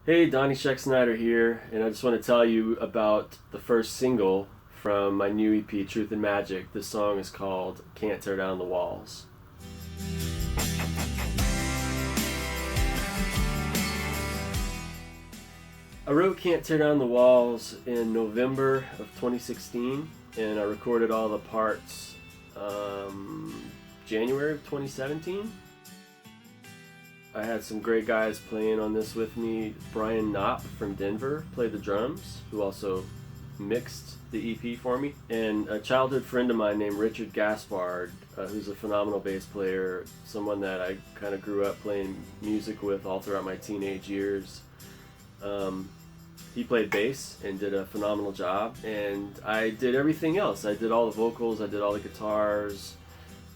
Hey, Donnie Sheck Snyder here, and I just want to tell you about the first single from my new EP, Truth and Magic. This song is called Can't Tear Down the Walls. I wrote Can't Tear Down the Walls in November of 2016, and I recorded all the parts January of 2017. I had some great guys playing on this with me. Brian Knopp from Denver played the drums, who also mixed the EP for me. And a childhood friend of mine named Richard Gaspard, who's a phenomenal bass player, someone that I kind of grew up playing music with all throughout my teenage years. He played bass and did a phenomenal job. And I did everything else. I did all the vocals, I did all the guitars,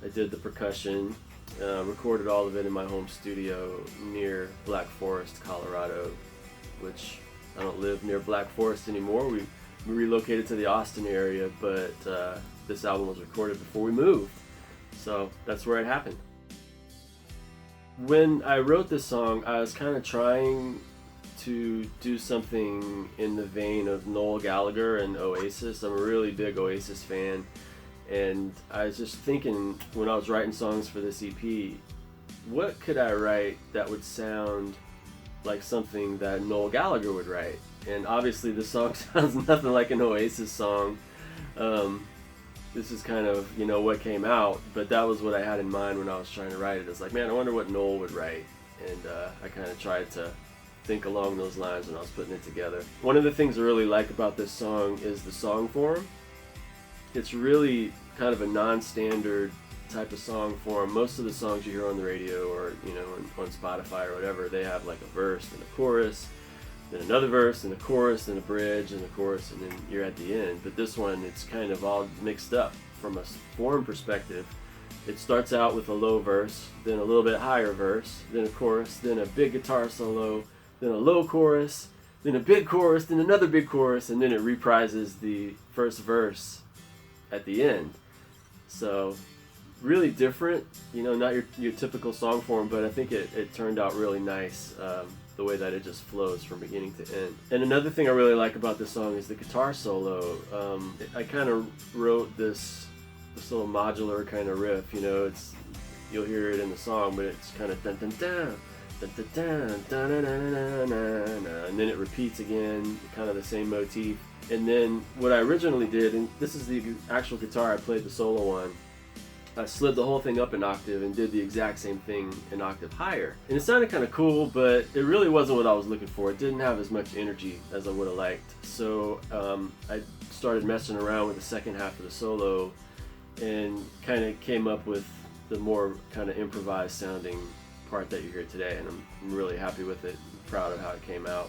I did the percussion. Recorded all of it in my home studio near Black Forest, Colorado, which I don't live near Black Forest anymore. We relocated to the Austin area, but this album was recorded before we moved, so that's where it happened. When I wrote this song, I was kind of trying to do something in the vein of Noel Gallagher and Oasis. I'm a really big Oasis fan. And I was just thinking, when I was writing songs for this EP, what could I write that would sound like something that Noel Gallagher would write? And obviously this song sounds nothing like an Oasis song. This is kind of, what came out, but that was what I had in mind when I was trying to write it. It's like, man, I wonder what Noel would write. And I kind of tried to think along those lines when I was putting it together. One of the things I really like about this song is the song form. It's really kind of a non-standard type of song form. Most of the songs you hear on the radio or on Spotify or whatever, they have like a verse and a chorus, then another verse and a chorus and a bridge and a chorus, and then you're at the end. But this one, it's kind of all mixed up from a form perspective. It starts out with a low verse, then a little bit higher verse, then a chorus, then a big guitar solo, then a low chorus, then a big chorus, then another big chorus, and then it reprises the first verse at the end. So really different, not your typical song form, but I think it turned out really nice, the way that it just flows from beginning to end. And another thing I really like about this song is the guitar solo. I kind of wrote this little modular kind of riff, you'll hear it in the song, but it's kind of dun dun dun dun dun dun dun dun dun, and then it repeats again, kind of the same motif. And then what I originally did, and this is the actual guitar I played the solo on, I slid the whole thing up an octave and did the exact same thing an octave higher. And it sounded kind of cool, but it really wasn't what I was looking for. It didn't have as much energy as I would have liked. So I started messing around with the second half of the solo and kind of came up with the more kind of improvised sounding part that you hear today. And I'm really happy with it, proud of how it came out.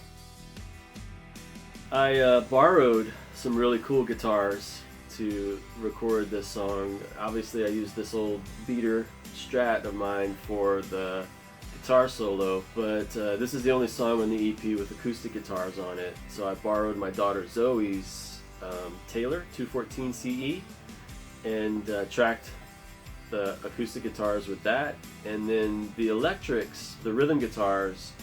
I borrowed some really cool guitars to record this song. Obviously I used this old beater Strat of mine for the guitar solo, but this is the only song on the EP with acoustic guitars on it. So I borrowed my daughter Zoe's Taylor 214 CE and tracked the acoustic guitars with that. And then the electrics, the rhythm guitars,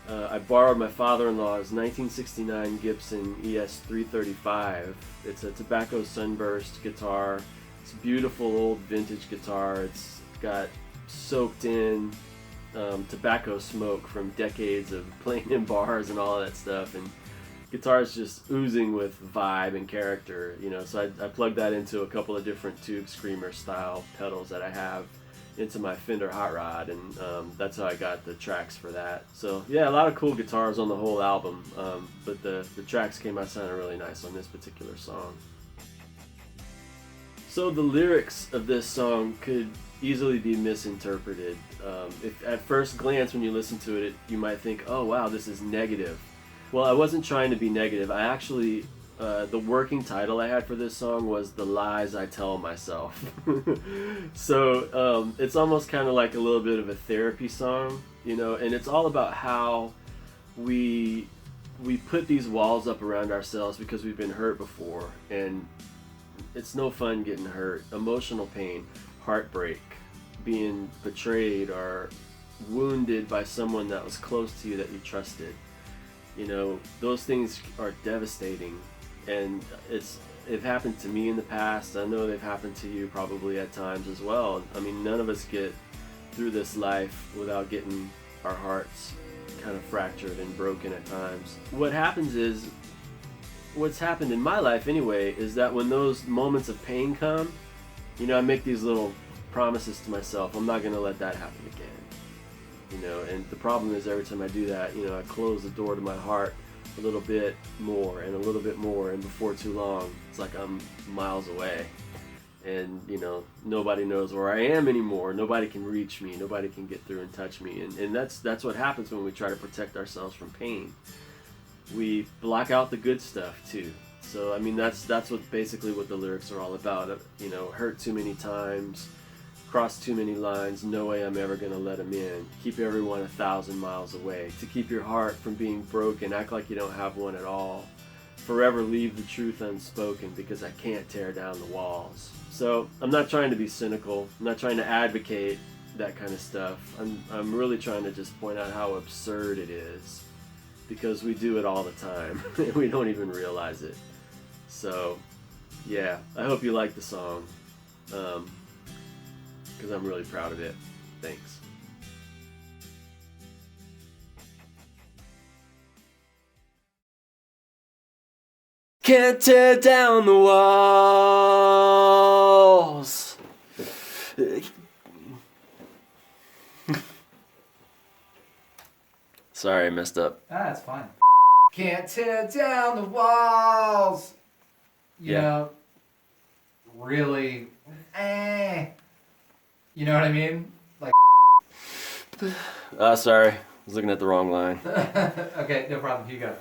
I borrowed my father-in-law's 1969 Gibson ES335. It's a Tobacco Sunburst guitar. It's a beautiful old vintage guitar. It's got soaked in tobacco smoke from decades of playing in bars and all that stuff. And guitar's just oozing with vibe and character, So I plugged that into a couple of different Tube Screamer style pedals that I have into my Fender Hot Rod, and that's how I got the tracks for that. So yeah, a lot of cool guitars on the whole album, but the tracks came out sounding really nice on this particular song. So the lyrics of this song could easily be misinterpreted. If at first glance when you listen to it, you might think, oh wow, this is negative. Well, I wasn't trying to be negative. I actually the working title I had for this song was The Lies I Tell Myself. So it's almost kind of like a little bit of a therapy song, and it's all about how we put these walls up around ourselves because we've been hurt before, and it's no fun getting hurt. Emotional pain, heartbreak, being betrayed or wounded by someone that was close to you that you trusted. You know, those things are devastating, and it happened to me in the past. I know they've happened to you probably at times as well. I mean, none of us get through this life without getting our hearts kind of fractured and broken at times. What happens is, what's happened in my life anyway, is that when those moments of pain come, you know, I make these little promises to myself. I'm not going to let that happen again. You know, and the problem is every time I do that, you know, I close the door to my heart a little bit more and a little bit more, and before too long, it's like I'm miles away. And, you know, nobody knows where I am anymore. Nobody can reach me. Nobody can get through and touch me. And that's what happens when we try to protect ourselves from pain. We block out the good stuff too. So I mean, that's what basically what the lyrics are all about. You know, hurt too many times, cross too many lines, no way I'm ever gonna let them in. Keep everyone 1,000 miles away. To keep your heart from being broken, act like you don't have one at all. Forever leave the truth unspoken, because I can't tear down the walls. So I'm not trying to be cynical. I'm not trying to advocate that kind of stuff. I'm really trying to just point out how absurd it is, because we do it all the time and we don't even realize it. So yeah, I hope you like the song, because I'm really proud of it. Thanks. Can't tear down the walls. Sorry, I messed up. It's fine. Can't tear down the walls. You know, really, you know what I mean? Like. Sorry, I was looking at the wrong line. Okay, no problem. You go.